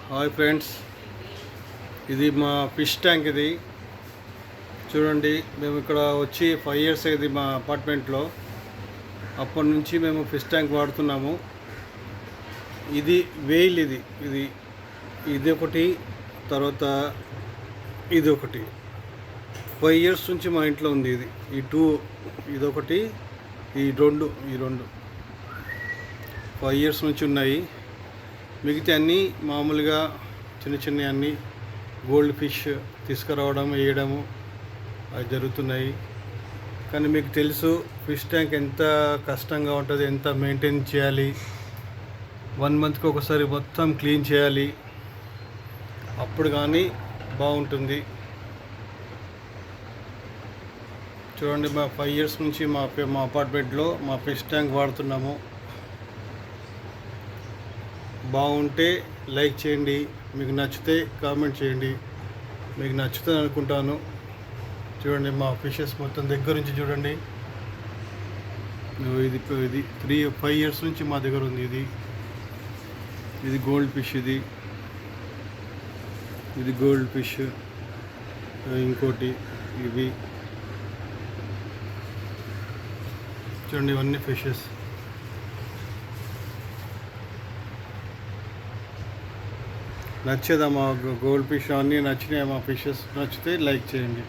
Hi friends, ఇది మా fish tank. ఇది చూడండి, మేము ఇక్కడ వచ్చి 5 years అయింది మా అపార్ట్మెంట్లో. అప్పటి నుంచి మేము ఫిష్ ట్యాంక్ వాడుతున్నాము. ఇది వేల్, ఇది ఒకటి, తర్వాత ఇది ఒకటి. 5 years నుంచి మా ఇంట్లో ఉంది. ఇదొకటి, ఈ రెండు 5 years నుంచి ఉన్నాయి. మిగతా అన్నీ మామూలుగా చిన్న అన్నీ గోల్డ్ ఫిష్ తీసుకురావడం, వేయడము అవి జరుగుతున్నాయి. కానీ మీకు తెలుసు ఫిష్ ట్యాంక్ ఎంత కష్టంగా ఉంటుంది, ఎంత మెయింటైన్ చేయాలి. 1 monthకి ఒకసారి మొత్తం క్లీన్ చేయాలి, అప్పుడు కానీ బాగుంటుంది. చూడండి, మా 5 years నుంచి మా అపార్ట్మెంట్లో మా ఫిష్ ట్యాంక్ వాడుతున్నాము. బాగుంటే లైక్ చేయండి, మీకు నచ్చితే కామెంట్ చేయండి. మీకు నచ్చుతుంది అనుకుంటాను. చూడండి, మా ఫిషెస్ మొత్తం దగ్గర నుంచి చూడండి. ఇది 5 years నుంచి మా దగ్గర ఉంది. ఇది గోల్డ్ ఫిష్, ఇది గోల్డ్ ఫిష్. ఇంకోటి ఇవి చూడండి, ఇవన్నీ ఫిషెస్. నచ్చేదా మా గోల్డ్ ఫిష్? అన్నీ నచ్చినాయి. మా ఫిషెస్ నచ్చితే లైక్ చేయండి.